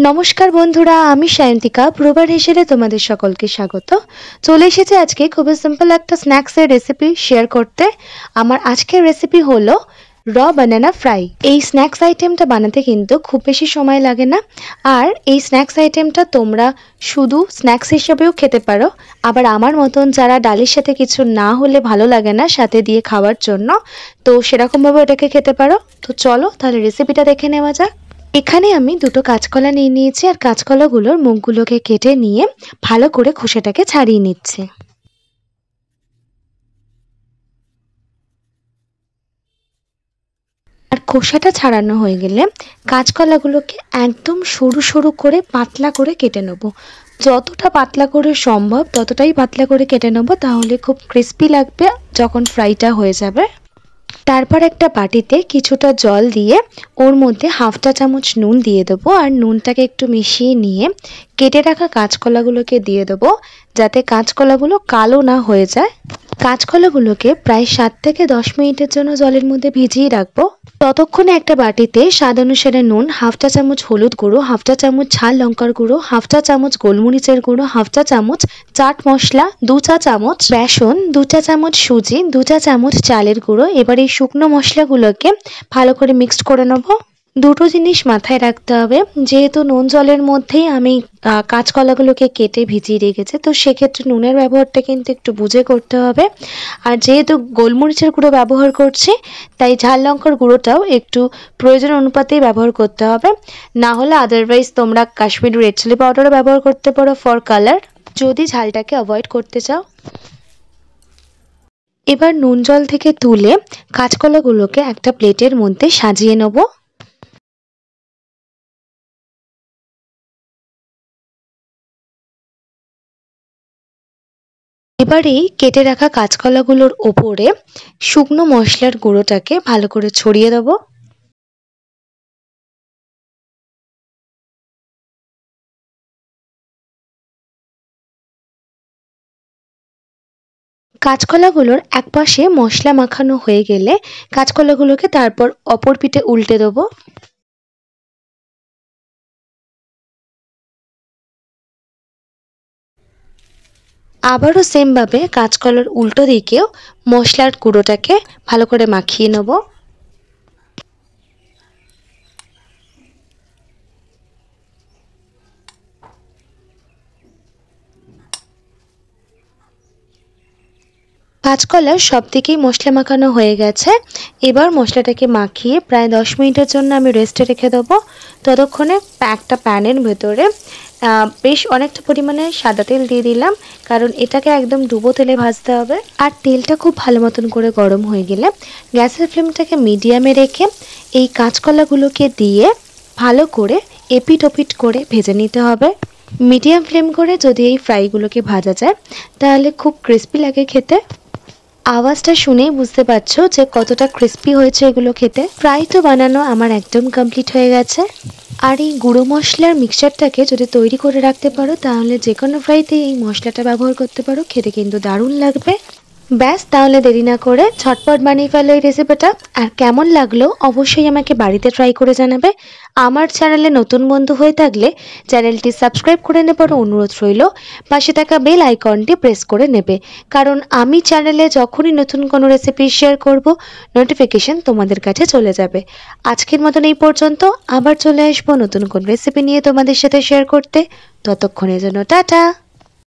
নমস্কার বন্ধুরা, আমি সায়ন্তিকা প্রবার হিসেবে তোমাদের সকলকে স্বাগত। চলে এসেছে আজকে খুবই সিম্পল একটা স্ন্যাক্সের রেসিপি শেয়ার করতে। আমার আজকের রেসিপি হলো র বানানা ফ্রাই। এই স্ন্যাক্স আইটেমটা বানাতে কিন্তু খুব বেশি সময় লাগে না, আর এই স্ন্যাক্স আইটেমটা তোমরা শুধু স্ন্যাক্স হিসেবেও খেতে পারো, আবার আমার মতন যারা ডালের সাথে কিছু না হলে ভালো লাগে না সাথে দিয়ে খাওয়ার জন্য, তো সেরকমভাবে এটাকে খেতে পারো। তো চলো তাহলে রেসিপিটা দেখে নেওয়া যাক। এখানে আমি দুটো কাঁচকলা নিয়ে নিয়েছি, আর কাঁচকলাগুলোর মুখগুলোকে কেটে নিয়ে ভালো করে খোসাটাকে ছাড়িয়ে নিচ্ছে। আর খোসাটা ছাড়ানো হয়ে গেলে কাঁচকলাগুলোকে একদম সরু সরু করে পাতলা করে কেটে নেব। যতটা পাতলা করে সম্ভব ততটাই পাতলা করে কেটে নেব, তাহলে খুব ক্রিস্পি লাগবে যখন ফ্রাইটা হয়ে যাবে। তারপর একটা বাটিতে কিছুটা জল দিয়ে ওর মধ্যে হাফ চা চামচ নুন দিয়ে দেবো, আর নুনটাকে একটু মিশিয়ে নিয়ে কেটে রাখা কাঁচকলাগুলোকে দিয়ে দেবো, যাতে কাঁচকলাগুলো কালো না হয়ে যায়। কাঁচকলাগুলোকে প্রায় 7 থেকে 10 মিনিটের জন্য জলের মধ্যে ভিজিয়ে রাখবো। ততক্ষণে একটা বাটিতে স্বাদ অনুসারে নুন, হাফ চা চামচ হলুদ গুঁড়ো, হাফ চা চামচ ঝাল লঙ্কার গুঁড়ো, হাফ চা চামচ গোলমরিচের গুঁড়ো, হাফ চা চামচ চাট মশলা, 2 চা চামচ বেসন, 2 চা চামচ সুজি, 2 চা চামচ চালের গুঁড়ো। এবার এই শুকনো মশলাগুলোকে ভালো করে মিক্সড করে নেবো। দুটো জিনিস মাথায় রাখতে হবে, যেহেতু নুন জলের মধ্যেই আমি কাঁচকলাগুলোকে কেটে ভিজিয়ে রেখেছি, তো সেক্ষেত্রে নুনের ব্যবহারটা কিন্তু একটু বুঝে করতে হবে। আর যেহেতু গোলমরিচের গুঁড়ো ব্যবহার করছি, তাই ঝাল লঙ্কার গুঁড়োটাও একটু প্রয়োজন অনুপাতেই ব্যবহার করতে হবে। না হলে আদারওয়াইজ তোমরা কাশ্মীরি রেড চিলি পাউডারও ব্যবহার করতে পারো ফর কালার, যদি ঝালটাকে অ্যাভয়েড করতে চাও। এবার নুন জল থেকে তুলে কাঁচকলাগুলোকে একটা প্লেটের মধ্যে সাজিয়ে নেবো। এবারে কেটে রাখা কাঁচকলাগুলোর ওপরে শুকনো মশলার গুঁড়োটাকে ভালো করে ছড়িয়ে দেবো। কাঁচকলাগুলোর একপাশে মশলা মাখানো হয়ে গেলে কাঁচকলাগুলোকে তারপর অপর পিঠে উল্টে দেবো। আবারও সেমভাবে কাঁচকলার উল্টো দিকেও মশলার গুঁড়োটাকে ভালো করে মাখিয়ে নেব। কাঁচকলার সব দিকেই মশলা মাখানো হয়ে গেছে। এবার মশলাটাকে মাখিয়ে প্রায় 10 মিনিটের জন্য আমি রেস্টে রেখে দেবো। ততক্ষণে একটা প্যানের ভেতরে বেশ অনেকটা পরিমাণে সাদা তেল দিয়ে দিলাম, কারণ এটাকে একদম ডুবো তেলে ভাজতে হবে। আর তেলটা খুব ভালো মতন করে গরম হয়ে গেলে গ্যাসের ফ্লেমটাকে মিডিয়ামে রেখে এই কাঁচকলাগুলোকে দিয়ে ভালো করে এপিট ওপিট করে ভেজে নিতে হবে। মিডিয়াম ফ্লেম করে যদি এই ফ্রাইগুলোকে ভাজা যায় তাহলে খুব ক্রিস্পি লাগে খেতে। আওয়াজটা শুনেই বুঝতে পারছো যে কতটা ক্রিস্পি হয়েছে এগুলো খেতে। ফ্রাই তো বানানো আমার একদম কমপ্লিট হয়ে গেছে। আর এই গুঁড়ো মশলার মিক্সচারটাকে যদি তৈরি করে রাখতে পারো তাহলে যে কোনো ফ্রাইতে এই মশলাটা ব্যবহার করতে পারো, খেতে কিন্তু দারুণ লাগবে। ব্যাস, তাহলে দেরি না করে ঝটপট বানিয়ে ফেলো এই রেসিপিটা। আর কেমন লাগলো অবশ্যই আমাকে বাড়িতে ট্রাই করে জানাবে। আমার চ্যানেলে নতুন বন্ধু হয়ে থাকলে চ্যানেলটি সাবস্ক্রাইব করে নেবার অনুরোধ রইল। পাশে থাকা বেল আইকনটি প্রেস করে নেবে, কারণ আমি চ্যানেলে যখনই নতুন কোনো রেসিপি শেয়ার করব নোটিফিকেশন তোমাদের কাছে চলে যাবে। আজকের মতন এই পর্যন্ত, আবার চলে আসবো নতুন কোন রেসিপি নিয়ে তোমাদের সাথে শেয়ার করতে। ততক্ষণের জন্য টাটা।